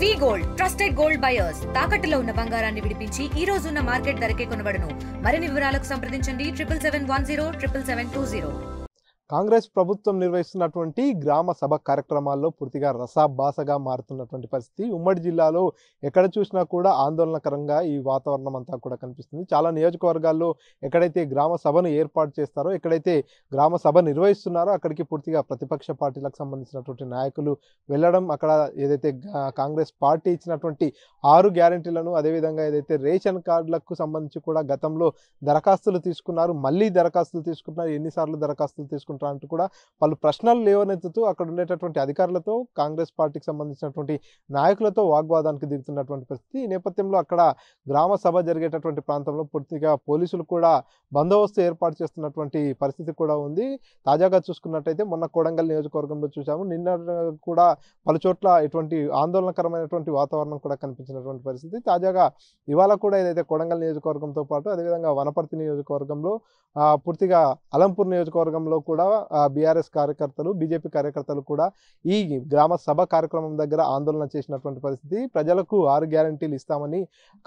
వి gold trusted gold buyers తాకట్టులో ఉన్న బంగారాన్ని విడిపించి ఈ రోజు ఉన్న మార్కెట్ ధరకే కొనబడును. మరిన్ని వివరాలకు సంప్రదించండి 77107720. కాంగ్రెస్ ప్రభుత్వం నిర్వహిస్తున్నటువంటి గ్రామ సభ కార్యక్రమాల్లో పూర్తిగా రసాభాసగా మారుతున్నటువంటి పరిస్థితి. ఉమ్మడి జిల్లాలో ఎక్కడ చూసినా కూడా ఆందోళనకరంగా ఈ వాతావరణం అంతా కూడా కనిపిస్తుంది. చాలా నియోజకవర్గాల్లో ఎక్కడైతే గ్రామ సభను ఏర్పాటు చేస్తారో, ఎక్కడైతే గ్రామ సభ నిర్వహిస్తున్నారో అక్కడికి పూర్తిగా ప్రతిపక్ష పార్టీలకు సంబంధించినటువంటి నాయకులు వెళ్ళడం, అక్కడ ఏదైతే కాంగ్రెస్ పార్టీ ఇచ్చినటువంటి 6 గ్యారెంటీలను, అదేవిధంగా ఏదైతే రేషన్ కార్డులకు సంబంధించి కూడా గతంలో దరఖాస్తులు తీసుకున్నారు, మళ్ళీ దరఖాస్తులు తీసుకున్నారు, ఎన్నిసార్లు దరఖాస్తులు తీసుకుంటారు అంటూ కూడా పలు ప్రశ్నలు లేవనెత్తుతూ అక్కడ ఉండేటటువంటి అధికారులతో, కాంగ్రెస్ పార్టీకి సంబంధించినటువంటి నాయకులతో వాగ్వాదానికి దిగుతున్నటువంటి పరిస్థితి. ఈ నేపథ్యంలో అక్కడ గ్రామ సభ జరిగేటటువంటి ప్రాంతంలో పూర్తిగా పోలీసులు కూడా బందోబస్తు ఏర్పాటు చేస్తున్నటువంటి పరిస్థితి కూడా ఉంది. తాజాగా చూసుకున్నట్టయితే మొన్న కొడంగల్ నియోజకవర్గంలో చూసాము, నిన్న కూడా పలు చోట్ల ఇటువంటి ఆందోళనకరమైనటువంటి వాతావరణం కూడా కనిపించినటువంటి పరిస్థితి. తాజాగా ఇవాళ కూడా ఏదైతే కొడంగల్ నియోజకవర్గంతో పాటు అదేవిధంగా వనపర్తి నియోజకవర్గంలో, పూర్తిగా అలంపూర్ నియోజకవర్గంలో కూడా బీఆర్ఎస్ కార్యకర్తలు, బీజేపీ కార్యకర్తలు కూడా ఈ గ్రామ సభ కార్యక్రమం దగ్గర ఆందోళన చేసినటువంటి పరిస్థితి. ప్రజలకు 6 గ్యారెంటీలు ఇస్తామని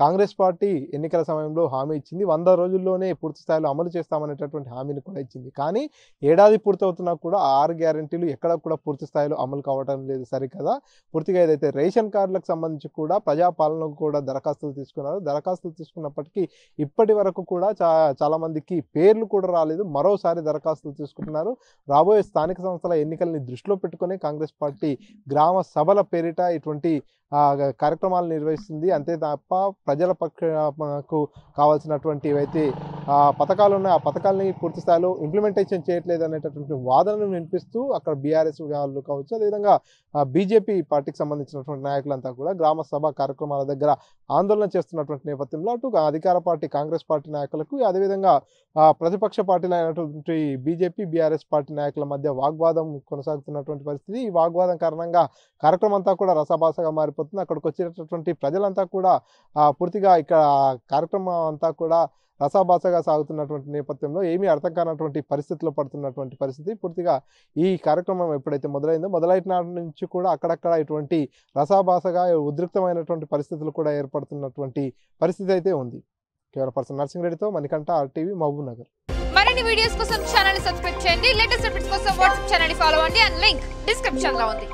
కాంగ్రెస్ పార్టీ ఎన్నికల సమయంలో హామీ ఇచ్చింది. 100 రోజుల్లోనే పూర్తి స్థాయిలో అమలు చేస్తామనేటటువంటి హామీని కూడా ఇచ్చింది. కానీ ఏడాది పూర్తవుతున్నా కూడా 6 గ్యారెంటీలు ఎక్కడ కూడా పూర్తి స్థాయిలో అమలు కావడం లేదు సరికదా. పూర్తిగా ఏదైతే రేషన్ కార్డులకు సంబంధించి కూడా ప్రజాపాలనకు కూడా దరఖాస్తులు తీసుకున్నారు. దరఖాస్తులు తీసుకున్నప్పటికీ ఇప్పటి వరకు కూడా చాలా మందికి పేర్లు కూడా రాలేదు. మరోసారి దరఖాస్తులు తీసుకుంటున్నారు. రాబోయే స్థానిక సంస్థల ఎన్నికల్ని దృష్టిలో పెట్టుకుని కాంగ్రెస్ పార్టీ గ్రామ సభల పేరిట ఇటువంటి కార్యక్రమాలు నిర్వహిస్తుంది. అంతే తప్ప ప్రజల పక్షకు కావాల్సినటువంటి ఏవైతే పథకాలు ఉన్నాయో ఆ పథకాలని పూర్తి స్థాయిలో ఇంప్లిమెంటేషన్ చేయట్లేదు అనేటటువంటి వాదనను వినిపిస్తూ అక్కడ బీఆర్ఎస్ వాళ్ళు కావచ్చు, అదేవిధంగా బీజేపీ పార్టీకి సంబంధించినటువంటి నాయకులంతా కూడా గ్రామ సభ కార్యక్రమాల దగ్గర ఆందోళన చేస్తున్నటువంటి నేపథ్యంలో అటు అధికార పార్టీ కాంగ్రెస్ పార్టీ నాయకులకు, అదేవిధంగా ప్రతిపక్ష పార్టీలు అయినటువంటి బీజేపీ బీఆర్ఎస్ పార్టీ నాయకుల మధ్య వాగ్వాదం కొనసాగుతున్నటువంటి పరిస్థితి. ఈ వాగ్వాదం కారణంగా కార్యక్రమం అంతా కూడా రసాభాసగా మారిపోతుంది. అక్కడికి వచ్చేటటువంటి ప్రజలంతా కూడా పూర్తిగా ఇక్కడ కార్యక్రమం అంతా కూడా రసాభాసగా సాగుతున్నటువంటి నేపథ్యంలో ఏమీ అర్థం కానటువంటి పరిస్థితిలో పడుతున్నటువంటి పరిస్థితి. పూర్తిగా ఈ కార్యక్రమం ఎప్పుడైతే మొదలైన నుంచి కూడా అక్కడక్కడ ఇటువంటి రసాభాసగా ఉద్రిక్తమైనటువంటి పరిస్థితులు కూడా ఏర్పడుతున్నటువంటి పరిస్థితి అయితే ఉంది. కెమెరా పర్సన్ నర్సింగ్ రెడ్డితో మణికంఠ, RTV, మహబూబ్ నగర్. మరిన్ని వీడియోస్ కోసం ఛానల్ సబ్స్క్రైబ్ చేయండి. లేటెస్ట్ అప్డేట్స్ కోసం వాట్సాప్ ఛానల్ ఫాలో అవ్వండి. అండ్ లింక్ డిస్క్రిప్షన్ లో ఉంది.